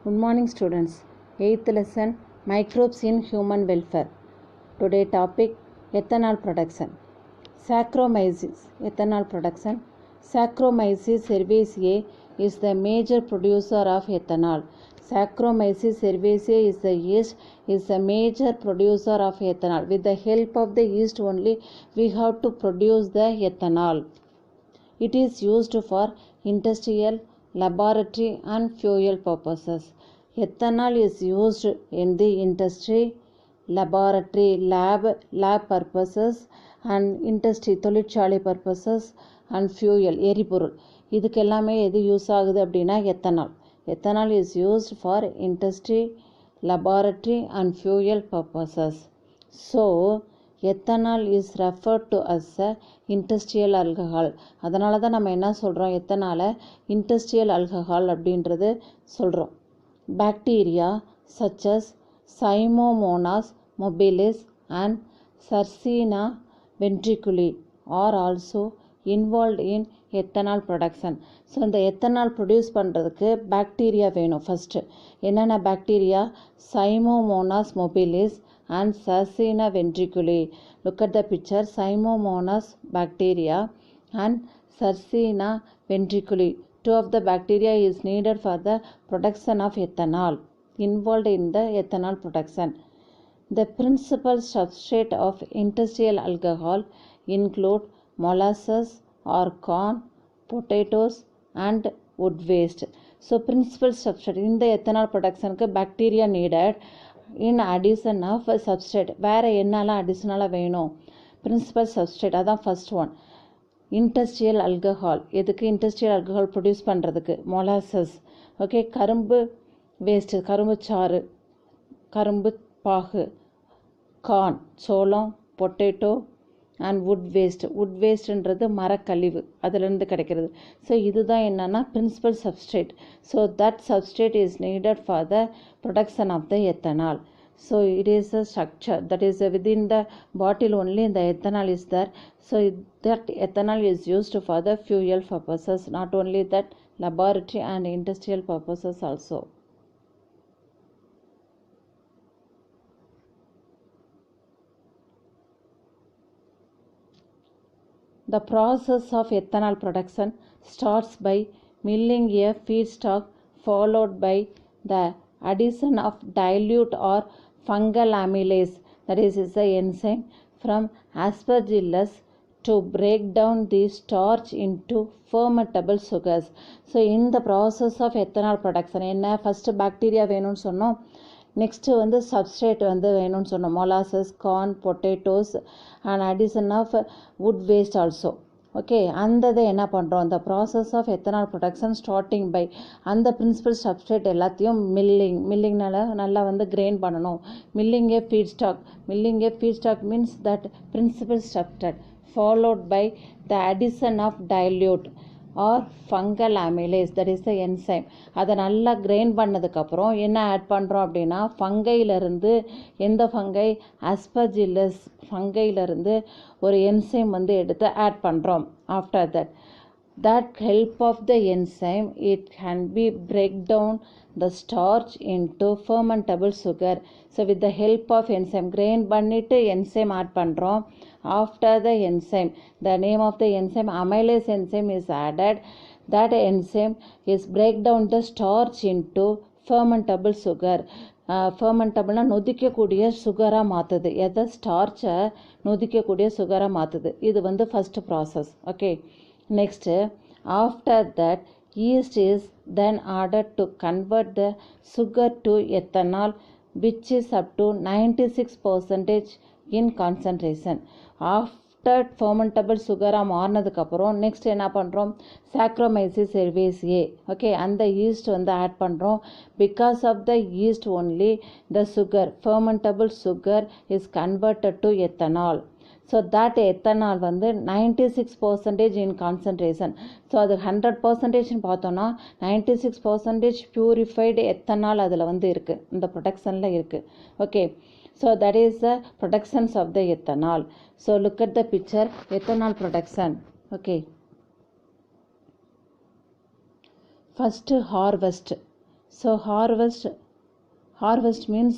Good morning students. 8th lesson Microbes in Human Welfare. Today topic Ethanol Production. Saccharomyces Ethanol Production. Saccharomyces cerevisiae is the major producer of ethanol. Saccharomyces cerevisiae is the major producer of ethanol. With the help of the yeast only we have to produce the ethanol. It is used for industrial, laboratory and fuel purposes. Ethanol is used in the industry, laboratory, lab purposes and industry, தொழிற்சாலை purposes and fuel, எரிபொருள். இதுக்கு எல்லாமே எது use ஆகுது அப்படின்னா ethanol. Ethanol is used for industry, laboratory and fuel purposes. So, ethanol is referred to as a industrial alcohol. அதனால தான் நம்ம என்ன சொல்கிறோம், எத்தனால industrial alcohol அப்படின்றது சொல்கிறோம். Bacteria such as Pseudomonas mobilis and Sarcina ventriculi are also involved in ethanol production. So இந்த ethanol produce பண்ணுறதுக்கு bacteria வேணும். ஃபஸ்ட்டு என்னென்ன bacteria? Pseudomonas mobilis and Sarcina ventriculi. Look at the picture. Pseudomonas bacteria and Sarcina ventriculi. Two of the bacteria is needed for the production of ethanol, involved in the ethanol production. The principal substrate of industrial alcohol include molasses or corn, potatoes and wood waste. So principal substrate in the ethanol production bacteria needed in addition of substrate. வேறு என்னெல்லாம் அடிஷ்னலாக வேணும்? Principal substrate, அதான் first one. Industrial alcohol, எதுக்கு industrial alcohol produce பண்ணுறதுக்கு? Molasses, okay. கரும்பு waste, கரும்பு சாறு, கரும்பு பாகு, கார்ன் சோளம், பொட்டேட்டோ அண்ட் வுட் வேஸ்ட்ன்றது மரக்கழிவு, அதிலிருந்து கிடைக்கிறது. ஸோ இதுதான் என்னென்னா principal substrate. So that substrate is needed for the production of the ethanol. So it is a structure that is within the bottle only the ethanol is there. So that ethanol is used for the fuel purposes, not only that laboratory and industrial purposes also. The process of ethanol production starts by milling a feedstock followed by the addition of dilute or fungal amylase, that is the enzyme from Aspergillus to break down the starch into fermentable sugars. So in the process of ethanol production என்ன first bacteria வேணும்னு சொன்னோம். Next வந்து substrate வந்து வேணும்னு சொன்னோம். Molasses, corn, potatoes and addition of wood waste also. Okay, அந்த இதை என்ன பண்ணுறோம்? இந்த process of ethanol production starting by அந்த பிரின்சிபல் சப்ஸ்ட்ரேட் எல்லாத்தையும் மில்லிங்னால நல்லா வந்து கிரைண்ட் பண்ணணும். Milling a feedstock means that principal substrate followed by the addition of dilute or fungal amylase, that is the enzyme. அதை நல்லா கிரைண்ட் பண்ணதுக்கப்புறம் என்ன ஆட் பண்ணுறோம் அப்படின்னா, ஃபங்கையிலிருந்து, எந்த ஃபங்கை? ஆஸ்பர்ஜில்லஸ் ஃபங்கையிலிருந்து ஒரு என்சைம் வந்து எடுத்து ஆட் பண்ணுறோம். After that help of the enzyme it can be break down the starch into fermentable sugar. So with the help of enzyme grind பண்ணிட்டு enzyme add பண்ணுறோம். After the enzyme, the name of the enzyme amylase enzyme is added. That enzyme is break down the starch into fermentable sugar. ஃபர்மெண்டபிள்னா நொதிக்கக்கூடிய சுகராக மாற்றுது. எதை? ஸ்டார்ச்சை நொதிக்கக்கூடிய சுகராக மாற்றுது. இது வந்து first process. Okay, next after that yeast is then added to convert the sugar to ethanol, which is up to 96% in concentration. After fermentable சுகராக மாறினதுக்கப்புறம் next என்ன பண்ணுறோம்? Saccharomyces cerevisiae, okay, அந்த yeast வந்து add பண்ணுறோம். Because of the yeast only the sugar, fermentable sugar is converted to ethanol. So that ethanol வந்து 96% இன் concentration. So அது 100% பார்த்தோன்னா 96% பியூரிஃபைடு எத்தனால் அதில் வந்து இருக்குது, இந்த ப்ரொடக்ஷனில் இருக்குது. Okay, so that is the productions of the ethanol. So look at the picture, ethanol production. Okay, first harvest. So harvest means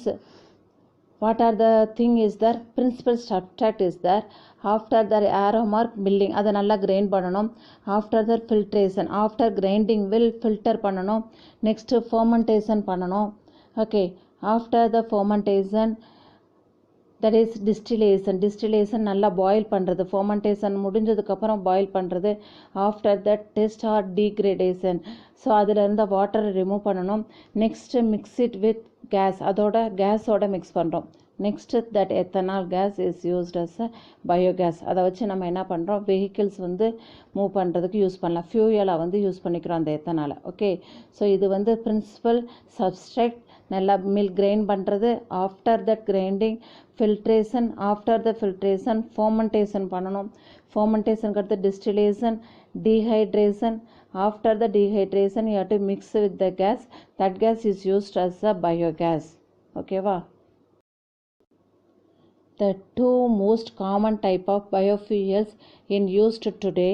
what are the thing is there, principal subtract is there. After the arrow mark milling, அதை நல்லா grind பண்ணணும். After the filtration, after grinding will filter பண்ணணும். Next fermentation பண்ணணும். Okay, after the fermentation, that is distillation நல்லா boil பண்ணுறது. fermentation முடிஞ்சதுக்கப்புறம் boil பண்ணுறது. After that test or degradation, so அதில் இருந்த வாட்டரை ரிமூவ் பண்ணணும். Next mix it with gas, அதோட கேஸோட மிக்ஸ் பண்ணுறோம். Next that ethanol gas is used as a biogas. அதை வச்சு நம்ம என்ன பண்ணுறோம், வெஹிக்கிள்ஸ் வந்து மூவ் பண்ணுறதுக்கு யூஸ் பண்ணலாம். ஃபியூயலாக வந்து யூஸ் பண்ணிக்கிறோம் அந்த எத்தனால். ஓகே, ஸோ இது வந்து பிரின்சிபல் சப்ஸ்ட்ரேட் நல்லா மில்க் கிரைண்ட் பண்ணுறது. After that grinding filtration, after the filtration fermentation பண்ணணும். ஃபர்மெண்டேஷனுக்கு அடுத்து distillation, dehydration. After the dehydration you have to mix with the gas, that gas is used as a biogas. Okay va. The two most common type of biofuels in used today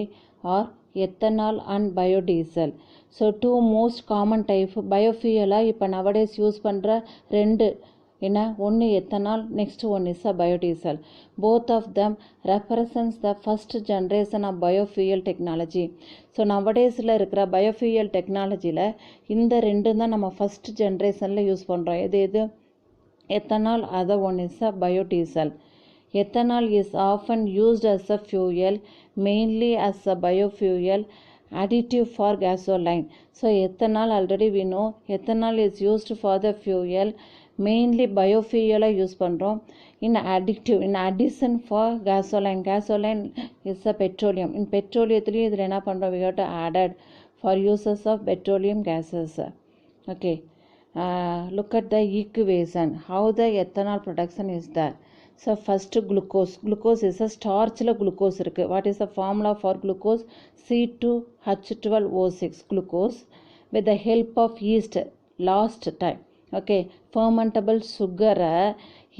are ethanol and biodiesel. So two most common type biofuel இப்போ nowadays use பண்ணுற ரெண்டு என்ன, ஒன்று எத்தனால், next one is a biodiesel. Both of them represents the first generation of biofuel technology. So நவடேஸில் இருக்கிற biofuel டெக்னாலஜியில் இந்த ரெண்டும் தான் நம்ம ஃபஸ்ட் ஜென்ரேஷனில் யூஸ் பண்ணுறோம். எது ethanol, other one is a biodiesel. Ethanol is often used as a fuel, mainly as a biofuel additive for gasoline. So ethanol, already we know ethanol is used for the fuel, mainly biofuel use பண்றோம். In additive, in addition for gasoline. Gasoline is a petroleum. In petroleum இதில் என்ன பண்றோம், we have to added for uses of petroleum gases. Okay, look at the equation, how the ethanol production is there. So first glucose is a starchல glucose இருக்கு. What is the formula for glucose? C2H12O6 glucose with the help of yeast last time. Okay, fermentable sugar,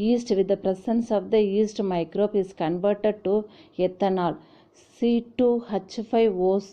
yeast with the presence of the yeast microbe is converted to ethanol, C2H5OH,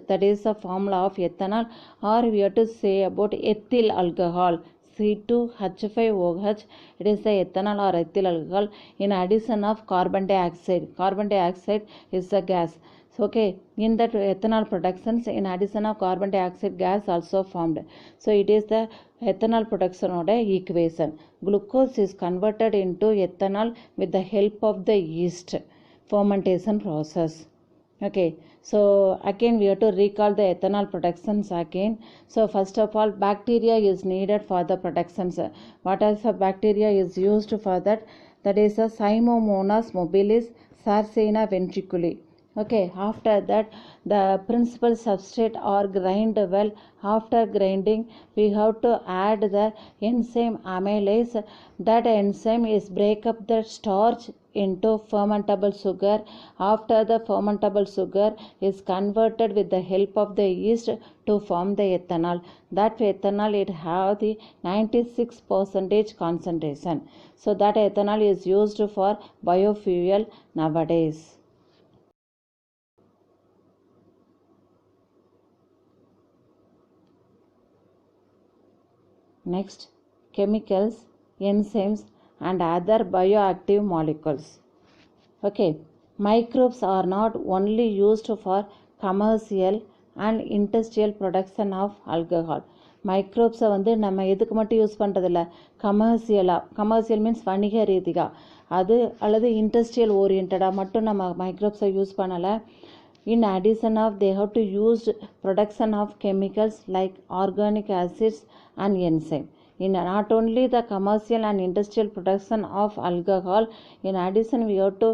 that is the formula of ethanol, or we have to say about ethyl alcohol, C2H5OH, it is the ethanol or ethyl alcohol in addition of carbon dioxide. Carbon dioxide is the gas. So, okay, in that ethanol productions, in addition of carbon dioxide gas also formed. So it is the ethanol production oda equation. Glucose is converted into ethanol with the help of the yeast fermentation process. Okay, so again we have to recall the ethanol productions again. So first of all, bacteria is needed for the productions. What is the bacteria is used for that? That is a Pseudomonas mobilis, Sarcina ventriculi. Okay, after that the principal substrate are grind well. After grinding we have to add the enzyme amylase. That enzyme is break up the starch into fermentable sugar. After the fermentable sugar is converted with the help of the yeast to form the ethanol. That ethanol it have the 96% concentration. So that ethanol is used for biofuel nowadays. Next, chemicals, enzymes and other bioactive molecules. Okay, microbes are not only used for commercial and industrial production of alcohol. மைக்ரோப்ஸை வந்து நம்ம எதுக்கு மட்டும் use பண்ணுறதில்ல, commercial means வணிக ரீதியாக அது அல்லது industrial ஓரியன்டாக மட்டும் நம்ம மைக்ரோப்ஸை யூஸ் பண்ணலை. In addition of they have to use production of chemicals like organic acids and enzyme. In not only the commercial and industrial production of alcohol, in addition we have to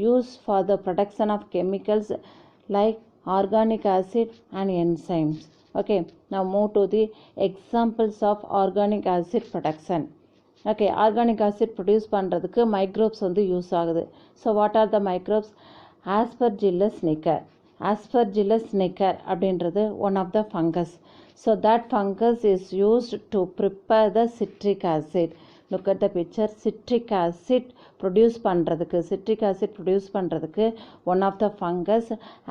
use for the production of chemicals like organic acid and enzymes. Okay, now move to the examples of organic acid production. Okay, organic acid produce பண்ணுறதுக்கு microbes வந்து use ஆகுது. So what are the microbes? Aspergillus niger. Aspergillus niger அப்படின்றது one of the fungus. So that fungus is used to prepare the citric acid. look at the picture. Citric acid produce பண்றதுக்கு one of the fungus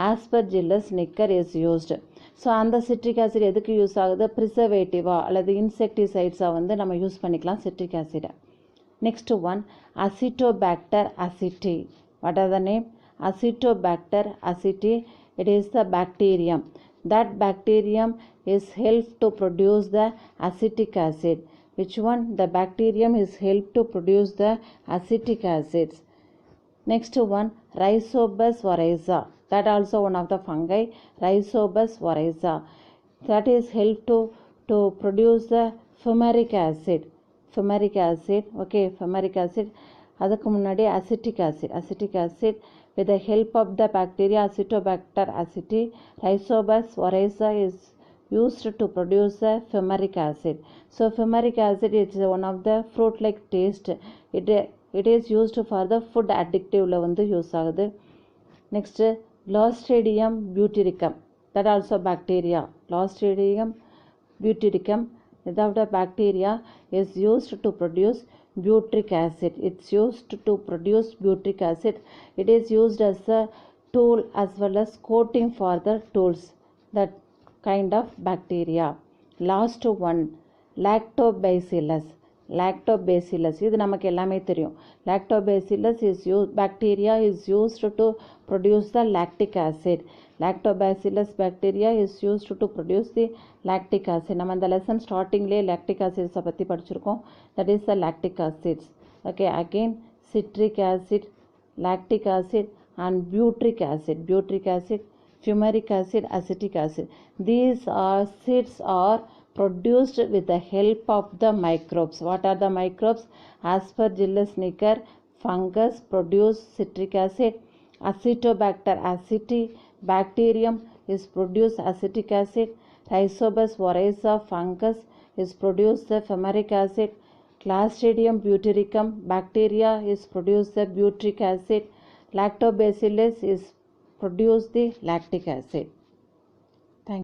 Aspergillus niger is used. So அந்த citric acid எதுக்கு use ஆகுது, ப்ரிசர்வேட்டிவா அல்லது இன்செக்டிசைட்ஸாக வந்து நம்ம use பண்ணிக்கலாம் citric acid. Next one, Acetobacter aceti. What are the name? Acetobacter aceti. It is the bacterium. That bacterium is helped to produce the acetic acid. Which one? The bacterium is helped to produce the acetic acids. Next one, Rhizobus oryza. That also one of the fungi, Rhizobus oryza. That is helped to produce the fumaric acid. Fumaric acid, okay, fumaric acid. அதுக்கு முன்னாடி acetic acid with the help of the bacteria Acetobacter aceti, Rhizobus oryza is used to produce the fumaric acid. So fumaric acid is one of the fruit like taste. It is used for the food addictive ல வந்து use ஆகுது. Next, Clostridium butyricum. That also bacteria. Clostridium butyricum. Without the bacteria is used to produce butyric acid. It's used to produce butyric acid. It is used as a tool as well as coating for the tools. That kind of bacteria. Last one, Lactobacillus. இது நமக்கு எல்லாமே தெரியும். Lactobacillus bacteria is used to produce the lactic acid. Lactobacillus bacteria is used to produce the lactic acid. நம்ம அந்த lesson ஸ்டார்டிங்லேயே lactic acids பற்றி படிச்சிருக்கோம். That is the lactic acids. Okay, again citric acid, lactic acid and butyric acid, fumaric acid, acetic acid. These acids are produced with the help of the microbes. What are the microbes? Aspergillus niger fungus produce citric acid. Acetobacter aceti bacterium is produce acetic acid. Rhizobus oryza fungus is produce the fumaric acid. Clostridium butyricum bacteria is produce the butyric acid. Lactobacillus is produce the lactic acid.